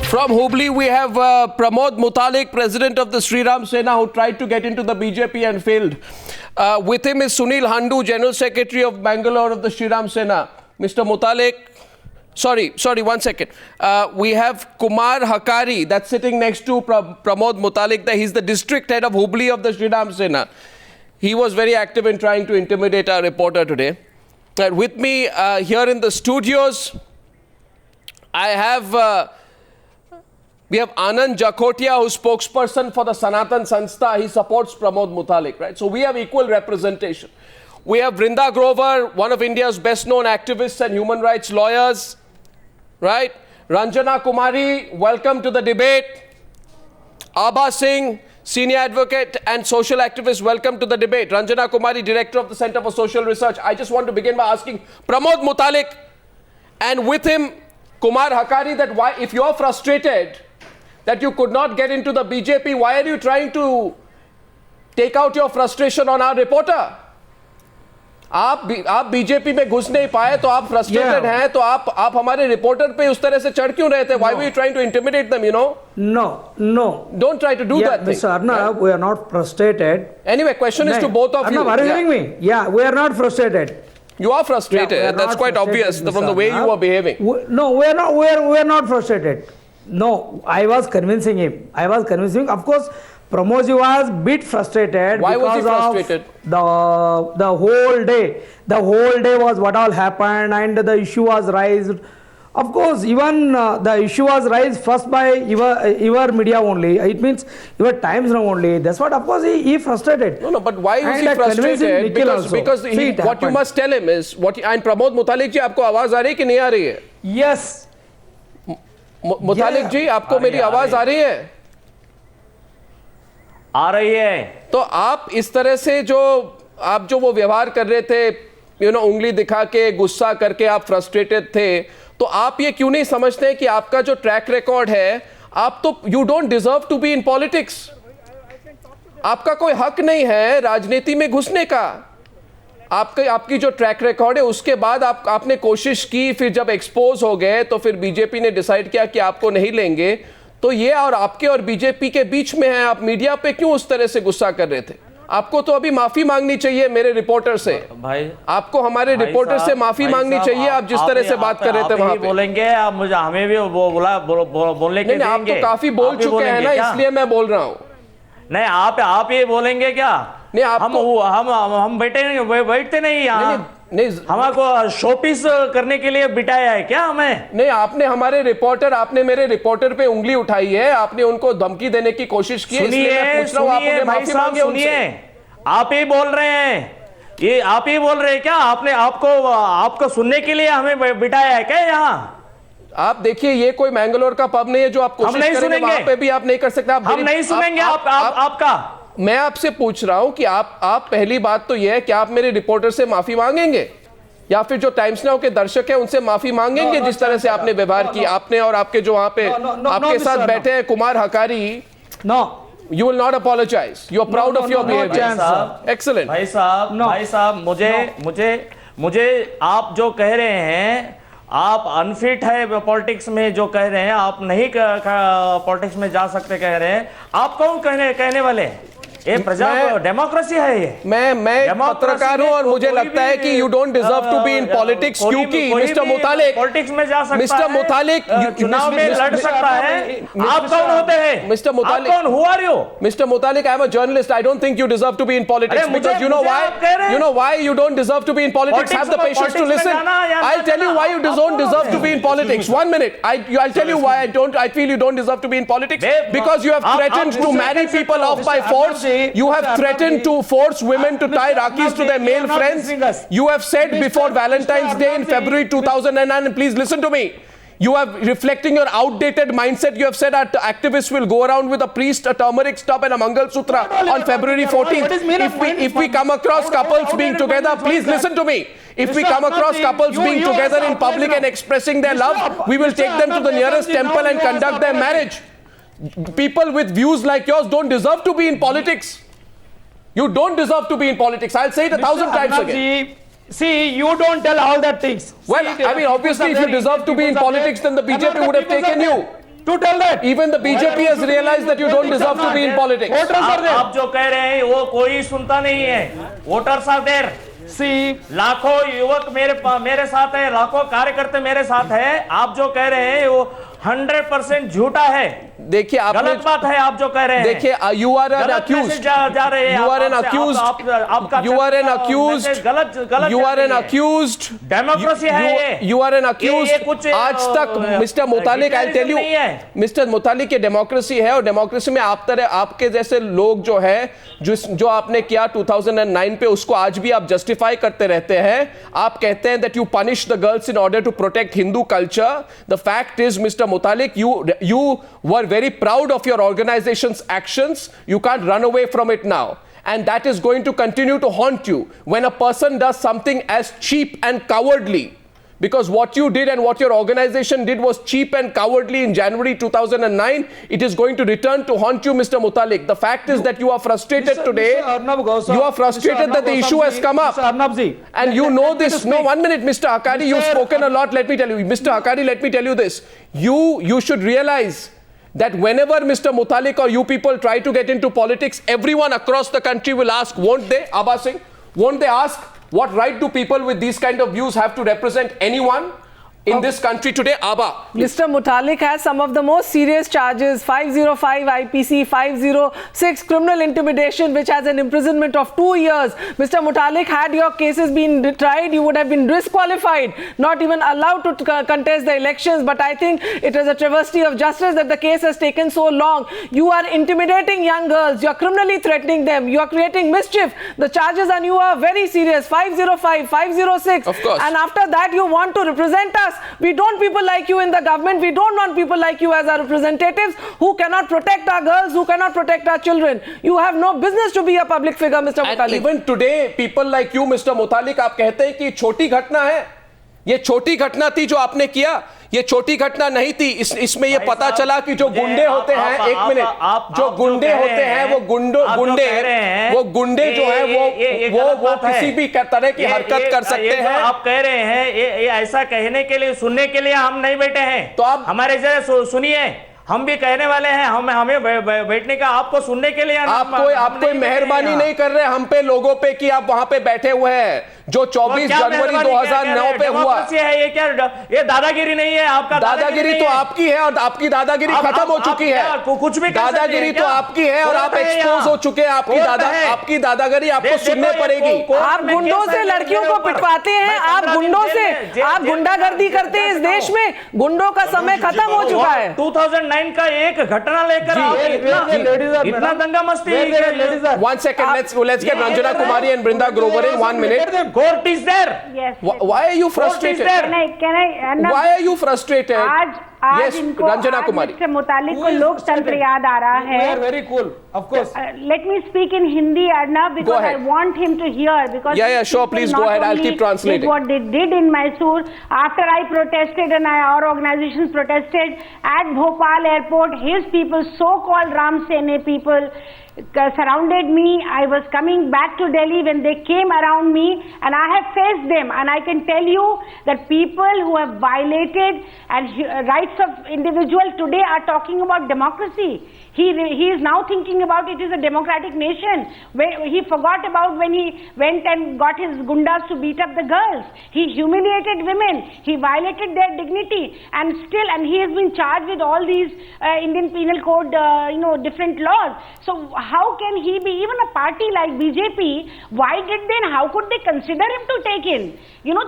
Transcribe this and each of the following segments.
From Hubli, we have Pramod Mutalik, president of the Sri Ram Sena, who tried to get into the BJP and failed. With him is Sunil Handu, general secretary of Bangalore of the Sri Ram Sena. Mr. Mutalik, sorry, 1 second. We have Kumar Hakari, that's sitting next to Pramod Mutalik. He's the district head of Hubli of the Sri Ram Sena. He was very active in trying to intimidate our reporter today. With me here in the studios, we have Anand Jakotia, who's spokesperson for the Sanatan Sanstha. He supports Pramod Mutalik, right? So we have equal representation. We have Vrinda Grover, one of India's best-known activists and human rights lawyers, right? Ranjana Kumari, welcome to the debate. Abha Singh, senior advocate and social activist, welcome to the debate. Ranjana Kumari, director of the Center for Social Research. I just want to begin by asking Pramod Mutalik, and with him, Kumar Hakari, that why, if you're frustrated that you could not get into the BJP, why are you trying to take out your frustration on our reporter? आप BJP में घुस नहीं पाए तो आप frustrated हैं, तो आप हमारे रिपोर्टर पे उस तरह से चढ़ क्यों रहे थे? Why were you trying to intimidate them, you know? No. Don't try to do that thing. Mr. Arnab, we are not frustrated. Anyway, question is to both of you. Arnab, are you hearing me? Yeah, we are not frustrated. You are frustrated. That's quite obvious from the way you are behaving. No, we are not frustrated. No, I was convincing him. Of course, Pramodji was a bit frustrated. Why was he frustrated? The whole day. The whole day was what all happened, and the issue was raised. Of course, even the issue was raised first by your media only. It means your Times now only. That's what, of course, he frustrated. No, but why was he frustrated? Because what you must tell him is and Pramod Mutalik ji, आपको आवाज आ रही है कि नहीं आ रही है? Yes. मुतालिक जी, आपको मेरी आवाज आ रही है? आ रही है। तो आप इस तरह से आप जो वो व्यवहार कर रहे थे, उंगली दिखा के, गुस्सा करके आप फ्रस्ट्रेटेड थे, तो आप ये क्यों नहीं समझते कि आपका जो ट्रैक रिकॉर्ड है, आप तो you don't deserve to be in politics. आपका कोई हक नहीं है राजनीति में घुसने का। आपकी जो ट्रैक रिकॉर्ड है, उसके बाद आपने कोशिश की, फिर जब एक्सपोज हो गए तो फिर बीजेपी ने डिसाइड किया कि आपको नहीं लेंगे। तो ये और आपके और बीजेपी के बीच में है, आप मीडिया पे क्यों उस तरह से गुस्सा कर रहे थे? आपको तो अभी माफी मांगनी चाहिए मेरे रिपोर्टर से। भाई, आपको हमारे रिपोर्टर से माफी मांगनी चाहिए। आप जिस तरह से बात कर रहे थे वहां पे बोलेंगे, आप मुझे हमें भी बोलने के नहीं, आप तो काफी बोल चुके हैं ना, इसलिए मैं बोल रहा हूँ। नहीं, आप ये बोलेंगे क्या? नहीं, हम बैठते नहीं यहाँ। नहीं, हमको शोपीस करने के लिए बिठाया है क्या हमें? नहीं, आपने मेरे रिपोर्टर पे उंगली उठाई है, आपने उनको धमकी देने की कोशिश की है, इसलिए मैं पूछ रहा हूं, आपने माफी मांगी उनसे। आप ही बोल रहे हैं, ये आप ही बोल रहे हैं क्या? आपको सुनने के लिए हमें बिठाया है क्या यहाँ? आप देखिए, ये कोई मैंगलोर का पब नहीं है जो आप कोशिश करेंगे वहां पे भी आप नहीं कर सकते। हम नहीं सुनेंगे आपका। मैं आपसे पूछ रहा हूं कि आप पहली बात तो यह है कि आप मेरे रिपोर्टर से माफी मांगेंगे, या फिर जो टाइम्स नाउ के दर्शक हैं उनसे माफी मांगेंगे जिस तरह से आपने व्यवहार किया, आपने और आपके जो वहां पे आपके साथ बैठे हैं Kumar Hakari. No, you will not apologize. You are proud of your behavior. Excellent. भाई साहब, मुझे आप जो कह रहे हैं, आप अनफिट है पॉलिटिक्स में, जो कह रहे हैं आप नहीं पॉलिटिक्स में जा सकते कह रहे हैं। आप कौन कहने वाले? ये डेमोक्रेसी है। ये मैं पत्रकार हूं और मुझे लगता है कि you don't deserve to be in politics, क्योंकि मिस्टर मुतालिक पॉलिटिक्स में जा सकता है, मिस्टर मुतालिक चुनाव में लड़ सकता है। आप कौन होते हैं? मिस्टर मुतालिक, who are you? Mister Mutalik, I am a journalist. I don't think you deserve to be in politics, because you know why you don't deserve to be in politics. Have the patience to listen. I'll tell you why you don't deserve to be in politics. 1 minute. I'll tell you why I feel you don't deserve to be in politics, because you have threatened to marry people off by force. You have threatened to force women to tie Rakis to their male friends. You have said before Valentine's Day in February 2009, and please listen to me, you are reflecting your outdated mindset. You have said that activists will go around with a priest, a turmeric stub and a Mangal Sutra on February 14th. If we come across couples being together, please listen to me. If we come across couples being together in public and expressing their love, we will take them to the nearest temple and conduct their marriage. People with views like yours don't deserve to be in politics. You don't deserve to be in politics. I'll say it 1,000 times again. See, you don't tell all that things. Well, I mean, obviously, if you deserve to be in politics, then the BJP would have taken you. to tell that. Even the BJP has realized that you don't deserve to be in politics. Voters are there. आप जो कह रहे हैं वो कोई सुनता नहीं है। Voters are there. See, लाखों युवक मेरे साथ है, लाखों कार्यकर्ता मेरे साथ है। आप जो कह रहे हैं वो 100% झूठा है। देखिए आप गलत बात है आप जो कह रहे हैं। देखिए you are an accused. जा रहे हैं। You are an accused. You are an accused. गलत You are an accused. Democracy है ये। You are an accused. कुछ आज तक मिस्टर मुतालिक, I'll tell you, मिस्टर मुतालिक, ये डेमोक्रेसी है और डेमोक्रेसी में आपके जैसे लोग जो है जो आपने किया 2009 पे, उसको आज भी आप जस्टिफाई करते रहते हैं। आप कहते हैं that you punish the girls in order to protect Hindu culture. The fact is, Mr. Mutalik, you were very proud of your organization's actions. You can't run away from it now. And that is going to continue to haunt you when a person does something as cheap and cowardly. Because what you did and what your organization did was cheap and cowardly in January 2009. It is going to return to haunt you, Mr. Mutalik. The fact is that you are frustrated today. You are frustrated that the issue has come up. And you know this. No, 1 minute, Mr. Akari. You've spoken a lot. Let me tell you. Mr. Akari, let me tell you this. You should realize that whenever Mr. Mutalik or you people try to get into politics, everyone across the country will ask, won't they, Abba Singh? Won't they ask, what right do people with these kind of views have to represent anyone in this country today? Abba, please. Mr. Mutalik has some of the most serious charges: 505 IPC, 506 criminal intimidation, which has an imprisonment of 2 years. Mr. Mutalik, had your cases been tried, you would have been disqualified, not even allowed to contest the elections. But I think it is a travesty of justice that the case has taken so long. You are intimidating young girls, you are criminally threatening them, you are creating mischief. The charges on you are very serious: 505, 506. Of course. And after that, you want to represent us. We don't people like you in the government. We don't want people like you as our representatives who cannot protect our girls, who cannot protect our children. You have no business to be a public figure, Mr. And Mutalik. even today, people like you, Mr. Mutalik, आप कहते हैं कि छोटी घटना है। ये छोटी घटना थी जो आपने किया। ये छोटी घटना नहीं थी। इसमें ये पता चला कि जो गुंडे होते हैं, एक मिनट, जो गुंडे होते हैं वो गुंडे जो है वो किसी भी तरह की हरकत कर सकते हैं। आप कह रहे हैं ये ऐसा कहने के लिए, सुनने के लिए हम नहीं बैठे हैं। तो आप हमारे जैसे सुनिए, हम भी कहने वाले हैं, हमें बैठने का, आपको सुनने के लिए। आप कोई मेहरबानी नहीं कर रहे हम पे, लोगों पे, कि आप वहां पे बैठे हुए हैं। जो 24 जनवरी 2009 पे हुआ है, ये क्या, ये दादागिरी नहीं है आपका। दादागिरी तो आपकी है और आपकी दादागिरी खत्म हो चुकी है। कुछ भी दादागिरी तो आपकी है और आप एक्सपोज हो चुके हैं। आपकी दादागिरी आपको सुनने पड़ेगी। आप गुंडों से लड़कियों को पिटवाते हैं, आप गुंडों से आप गुंडागर्दी करते हैं इस देश में। गुंडों का समय खत्म हो चुका है। 2009 का एक घटना लेकर इतना दंगा मस्ती। 1 second, let's get Ranjana Kumari and Brinda Grover in 1 minute. Court is there. Yes. Why are you frustrated? Can I? Why are you frustrated? आज Yes, इनको Ranjana Kumari. मिस्टर मुतालिक को लोकतंत्र याद आ रहा है. We are very cool, of course. Let me speak in Hindi, Arnab, because I want him to hear. Because yeah, sure, please go ahead. I'll keep translating. What they did in Mysore after I protested and our organizations protested at Bhopal airport, his people, so-called Ram Sene people, surrounded me. I was coming back to Delhi when they came around me, and I have faced them, and I can tell you that people who have violated and rights of individual today are talking about democracy. He is now thinking about it is a democratic nation. He forgot about when he went and got his gundas to beat up the girls. He humiliated women. He violated their dignity, and he has been charged with all these Indian Penal Code, different laws. So how can he be, even a party like BJP? Why did they? And how could they consider him to take in?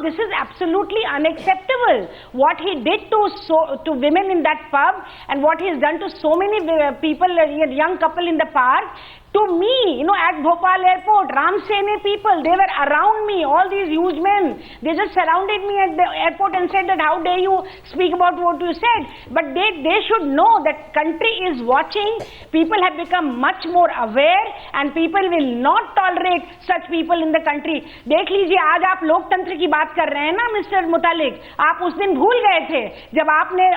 This is absolutely unacceptable. What he did to women in that pub, and what he has done to so many people, a young couple in the park. To me, at Bhopal airport, Ram Sene people, they were around me, all these huge men. They just surrounded me at the airport and said that how dare you speak about what you said. But they should know that country is watching. People have become much more aware, and people will not tolerate such people in the country. देख लीजिए, आज आप लोकतंत्र की बात कर रहे हैं ना मिस्टर मुतालिक, आप उस दिन भूल गए थे जब आपने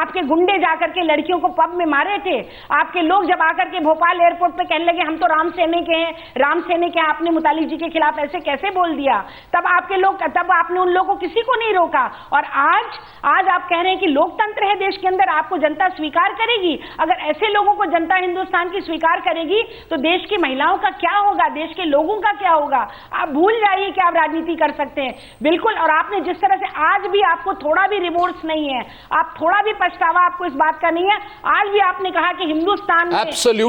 आपके गुंडे जाकर के लड़कियों को पब में मारे थे। आपके लोग जब आकर के भोपाल एयरपोर्ट पे कहने लगे कि हम तो राम सेने के हैं, राम सेने के, आपने मुतालिक जी के खिलाफ ऐसे कैसे बोल दिया? तब आपने उन लोगों को किसी को नहीं रोका। और आज आप कह रहे हैं कि लोकतंत्र है देश के अंदर, आपको जनता स्वीकार करेगी। अगर ऐसे लोगों को जनता हिंदुस्तान की स्वीकार करेगी तो देश की महिलाओं का क्या होगा, देश के लोगों का क्या होगा? आप भूल जाइए कि आप राजनीति कर सकते हैं, बिल्कुल। और आपने जिस तरह से, आज भी आपको थोड़ा भी रिमोर्स नहीं है, आप थोड़ा भी पछतावा आपको इस बात का नहीं है। आज भी आपने कहा कि हिंदुस्तान में,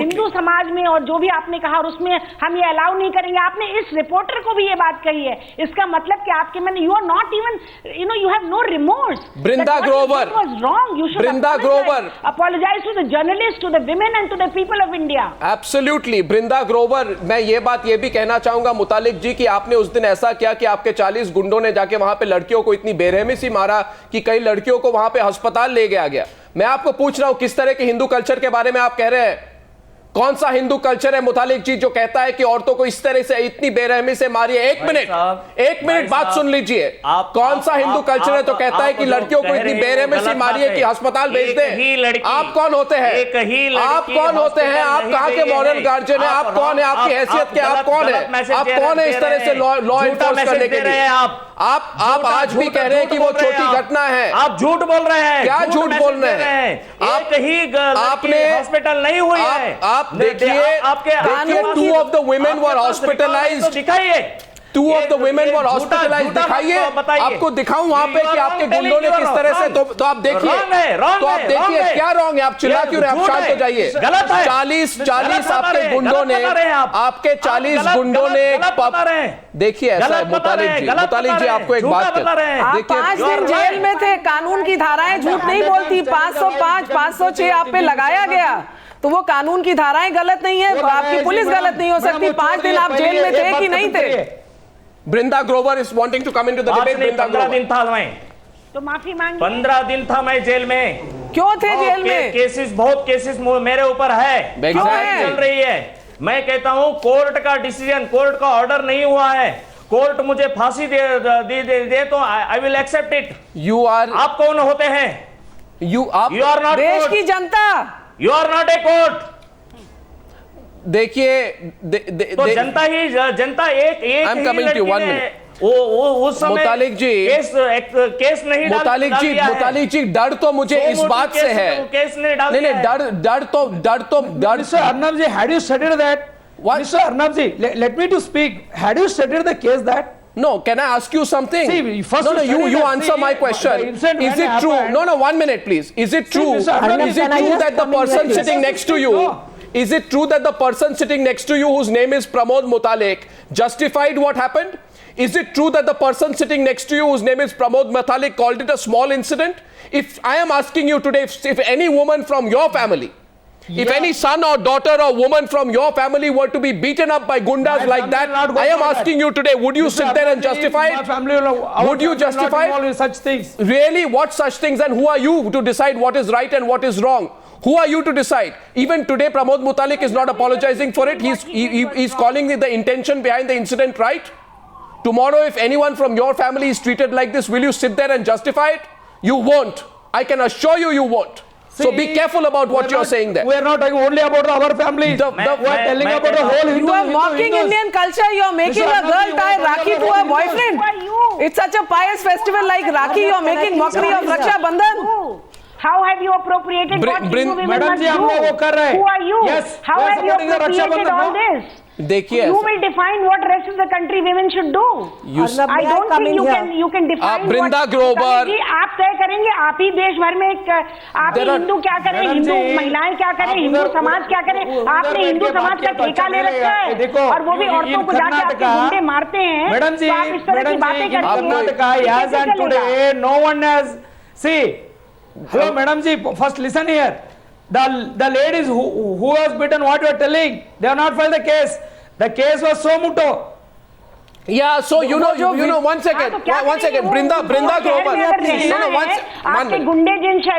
हिंदू समाज में, और जो भी आपने कहा, और उसमें हम ये अलाउ नहीं करेंगे। आपने इस रिपोर्टर को भी ये बात कही है, इसका मतलब कि आपके मन, you are not even, you have no remorse. Brinda Grover was wrong. You should Brinda Grover apologize to the journalists, to the women and to the people of India. Absolutely. Brinda Grover, मैं ये बात ये भी कहना चाहूंगा मुतालिक जी कि आपने उस दिन ऐसा किया कि आपके 40 गुंडों ने जाके वहां पे लड़कियों को इतनी बेरहमी से मारा कि कई लड़कियों को वहां पे अस्पताल ले गया। मैं आपको पूछ रहा हूं किस तरह के हिंदू कल्चर के बारे में आप कह रहे हैं? कौन सा हिंदू कल्चर है मुतालिक जी जो कहता है कि औरतों को इस तरह से इतनी बेरहमी से मारिए? एक मिनट बात सुन लीजिए। कौन सा हिंदू कल्चर है तो कहता है कि लड़कियों को इतनी बेरहमी से मारिए कि अस्पताल भेज दें? आप कौन होते हैं? आप कौन होते हैं? आप कहां के मॉरल गार्जियन है? आप कौन है? आपकी हैसियत क्या? आप कौन है? आप कौन है इस तरह से लॉ एनफोर्स करने के लिए? आप आज भी कह रहे हैं कि वो छोटी घटना है। आप झूठ बोल रहे हैं। क्या झूठ बोल रहे हैं? एक ही आपने हॉस्पिटल नहीं हुई है। आप देखिए, two of the women were hospitalized. दिखाइए, Two of the women were hospitalized. दिखाइए, आपको दिखाऊं वहां पे कि आपके गुंडों ने किस तरह से, तो आप देखिए, तो आप देखिए क्या रॉन्ग है? आप चिल्ला क्यों रहे? आप शांत हो जाइए। 40 आपके गुंडों ने, आपके 40 गुंडों ने, देखिए ऐसा है मुतालिक जी आपको एक बात आप 5 दिन जेल में थे, कानून की धाराएं झूठ नहीं बोलती। 505, 506 आप पे लगाया गया, तो वो कानून की धाराएं गलत नहीं है, आपकी पुलिस गलत नहीं हो सकती। 5 दिन आप जेल में थे कि नहीं थे? Brinda Grover is wanting to come into the debate. 15 दिन था मैं, तो माफी मांग। 15 दिन था मैं जेल में। क्यों थे जेल में? बहुत केसेस मेरे ऊपर है, चल रही है। मैं कहता हूं कोर्ट का डिसीजन, कोर्ट का ऑर्डर नहीं हुआ है, कोर्ट मुझे फांसी दे तो I will accept it. You are, आप कौन होते हैं? यू आर नॉट देश की जनता। You are not a court. देखिए तो जनता एक I am coming to 1 minute. वो उस समय मुतालिक जी केस नहीं मुतालिक जी डर तो मुझे इस बात से है, केस नहीं डाल नहीं डर Mr. Arnab ji, had you studied that? What? Mr. Arnab ji, let me to speak. Had you studied the case that? No, can I ask you something? See, first you answer my question. Is it true? No, 1 minute please. Is it true? Mr. Arnab, Is it true that the person sitting next to you, is it true that the person sitting next to you whose name is Pramod Mutalik justified what happened? Is it true that the person sitting next to you whose name is Pramod Mutalik called it a small incident? If I am asking you today, if any woman from your family, if any son or daughter or woman from your family were to be beaten up by gundas like that, I am asking you today, would you sit there and justify it? Would you justify it? Such things. Really, what such things? And who are you to decide what is right and what is wrong? Who are you to decide? Even today, Pramod Mutalik is not apologizing for it. He's calling the intention behind the incident right. Tomorrow, if anyone from your family is treated like this, will you sit there and justify it? You won't. I can assure you, you won't. So be careful about what you're saying there. We are not talking only about our families. We are telling about the whole Hindu. You are mocking Indian culture. You are making a girl tie Rakhi to her boyfriend. It's such a pious festival like Rakhi. You are making mockery of Raksha Bandhan. How have you appropriated what Hindu women must do? Who are you? Yes, how have you appropriated all this? देखिए, you will define what rest of the country women should do. I don't think you can define. Brinda Grover, आप तय करेंगे, आप ही देश भर में आप ही हिंदू क्या करें, हिंदू महिलाएं क्या करें, हिंदू समाज क्या करे? आपने हिंदू समाज का ठेका ले रखा है और वो भी औरतों को जाके आपके गुंडे मारते हैं। मैडम जी, आप इस तरह की बातें करते हैं। No one has. See, hello, Madam ji. First, listen here. The ladies who was beaten, what you are telling, they have not filed the case. The case was so muto. Yeah, so you know, one second, Brinda Grover. आपके गुंडे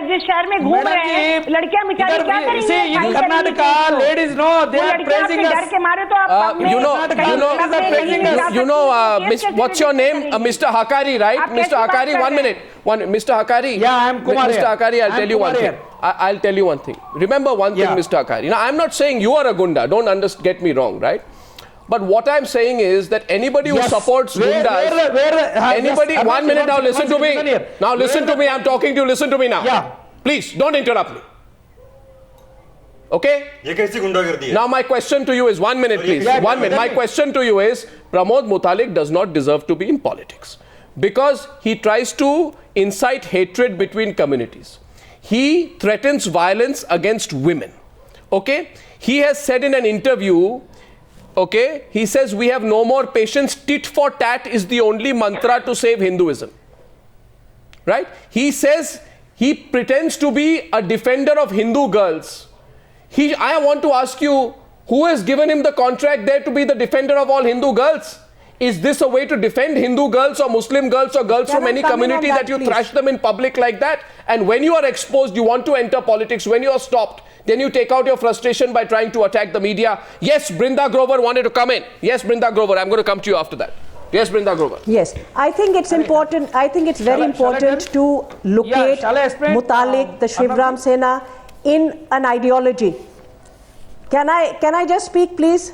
जिस शहर में घूम रहे हैं, लड़कियां मिटाने क्या करेंगे? In Karnataka, ladies know they are praising us. डर के मारे तो आप what's your name? Mr. Hakari, right? Mr. Hakari, 1 minute. Mr. Hakari. Yeah, I am Kumar. Mr. Hakari, I'll tell you one thing. I'll tell you one thing. Remember one thing, Mr. Hakari. Now, I'm not saying you are a gunda. Don't get me wrong, right? But what I'm saying is that anybody who supports gundas, anybody, 1 minute now, listen to me. Now listen to me, I'm talking to you, listen to me now. Yeah. Please, don't interrupt me. Okay? ये कैसी गुंडागर्दी है? Now my question to you is, 1 minute please, 1 minute. My question to you is, Pramod Mutalik does not deserve to be in politics. Because he tries to incite hatred between communities. He threatens violence against women. Okay? He has said in an interview, okay, he says we have no more patience. Tit for tat is the only mantra to save Hinduism. Right? He says he pretends to be a defender of Hindu girls. I want to ask you, who has given him the contract there to be the defender of all Hindu girls? Is this a way to defend Hindu girls or Muslim girls or girls from any community that you thrash them in public like that? And when you are exposed, you want to enter politics, when you are stopped, then you take out your frustration by trying to attack the media. Yes, Brinda Grover wanted to come in. Yes, Brinda Grover, I'm going to come to you after that. Yes, Brinda Grover. Yes, I think it's important. I think it's very important to locate Mutalik, the Shivram Sena, in an ideology. Can I just speak, please?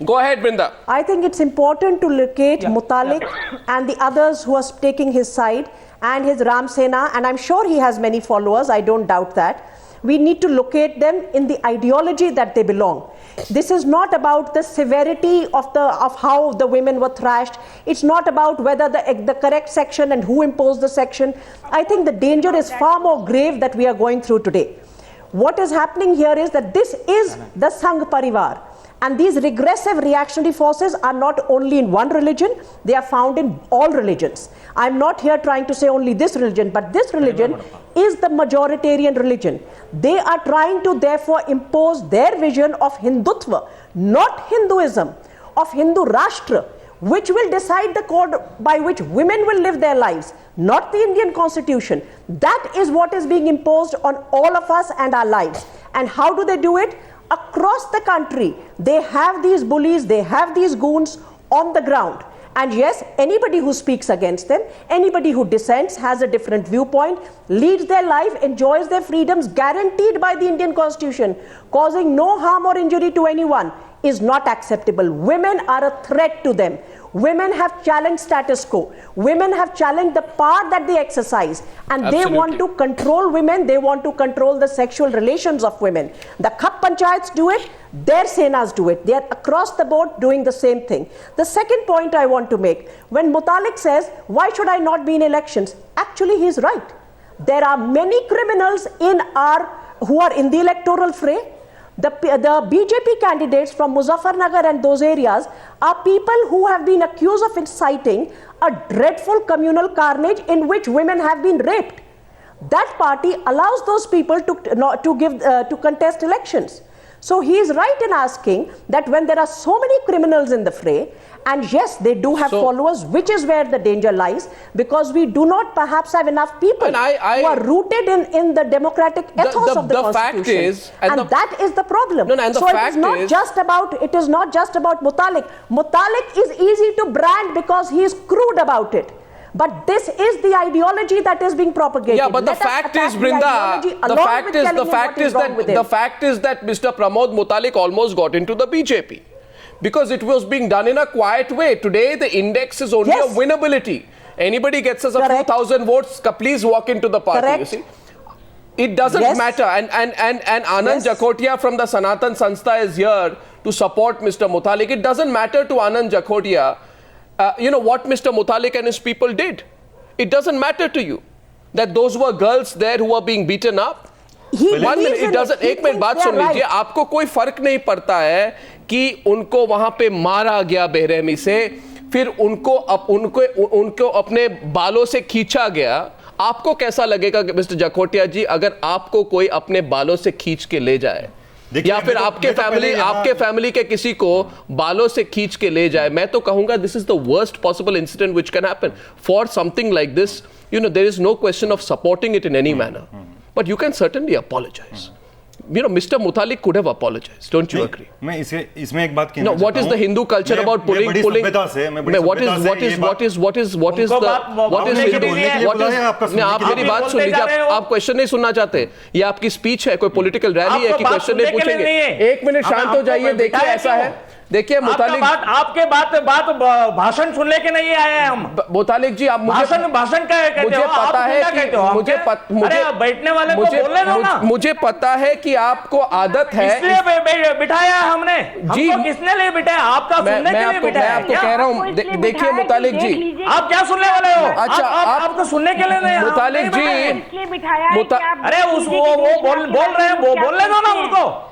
Go ahead, Brinda. I think it's important to locate Mutalik and the others who are taking his side and his Ram Sena, and I'm sure he has many followers, I don't doubt that. We need to locate them in the ideology that they belong. This is not about the severity of how the women were thrashed. It's not about whether the correct section and who imposed the section. I think the danger is far more grave that we are going through today. What is happening here is that this is the Sangh Parivar. And these regressive reactionary forces are not only in one religion, they are found in all religions. I'm not here trying to say only this religion, but this religion is the majoritarian religion. They are trying to therefore impose their vision of Hindutva, not Hinduism, of Hindu Rashtra, which will decide the code by which women will live their lives, not the Indian constitution. That is what is being imposed on all of us and our lives. And how do they do it? Across the country, they have these bullies, they have these goons on the ground. And yes, anybody who speaks against them, anybody who dissents, has a different viewpoint, leads their life, enjoys their freedoms guaranteed by the Indian Constitution, causing no harm or injury to anyone, is not acceptable. Women are a threat to them. Women have challenged status quo. Women have challenged the power that they exercise. And they want to control women. They want to control the sexual relations of women. The Khap Panchayats do it. Their Senas do it. They are across the board doing the same thing. The second point I want to make, when Mutalik says, why should I not be in elections? Actually, he is right. There are many criminals who are in the electoral fray. The BJP candidates from Muzaffarnagar and those areas are people who have been accused of inciting a dreadful communal carnage in which women have been raped. That party allows those people to contest elections. So he is right in asking that when there are so many criminals in the fray, and yes, they do have followers, which is where the danger lies, because we do not perhaps have enough people who are rooted in the democratic ethos of the Constitution. That is the problem. So it is not just about Mutalik. Mutalik is easy to brand because he is crude about it. But this is the ideology that is being propagated. Yeah, but the fact is, Brinda, the fact is that Mr. Pramod Mutalik almost got into the BJP. Because it was being done in a quiet way. Today, the index is only a winnability. Anybody gets us a few thousand votes, please walk into the party, you see. It doesn't matter. And Anand Jakhotia from the Sanatan Sanstha is here to support Mr. Mutalik. It doesn't matter to Anand Jakhotia what Mr. Mutalik and his people did. It doesn't matter to you that those were girls there who were being beaten up. एक minute बात सुन लीजिए, आपको कोई फर्क नहीं पड़ता है कि उनको वहां पे मारा गया बेरहमी से, फिर उनको अपने बालों से खींचा गया. आपको कैसा लगेगा मिस्टर जखोटिया जी अगर आपको कोई अपने बालों से खींच के ले जाए? या फिर आपके फैमिली के किसी को बालों से खींच के ले जाए, मैं तो कहूंगा this is the worst possible incident which can happen. For something like this, there is no question of supporting it in any manner, but you can certainly apologise. Mr. Mutalik could have apologized. Don't you agree? मैं इसमें एक बात कहना चाहता हूं. What is the Hindu culture about pulling? What is आप मेरी बात सुन लीजिए. आप क्वेश्चन नहीं सुनना चाहते? ये आपकी स्पीच है, कोई पॉलिटिकल रैली है कि क्वेश्चन नहीं पूछेंगे? एक मिनट शांत हो जाइए. देखिए ऐसा है, देखिए मुतालिक, आपके बात भाषण सुनने के नहीं आए हैं हम. मुतालिक जी, आप भाषण का कहते हो, पता है कि मुझे बैठने वाले को बोलने दो ना. मुझे पता है कि आपको आदत है, इसलिए बिठाया हमने जी. किसने ले बिठाया? आपका सुनने के लिए बिठाया. मैं आपको कह रहा हूँ, देखिए मुतालिक जी, आप क्या सुनने वाले हो? अच्छा, आपको सुनने के लिए नहीं. मुतालिक जी, अरे वो बोल रहे हैं, वो बोलने दो ना उनको.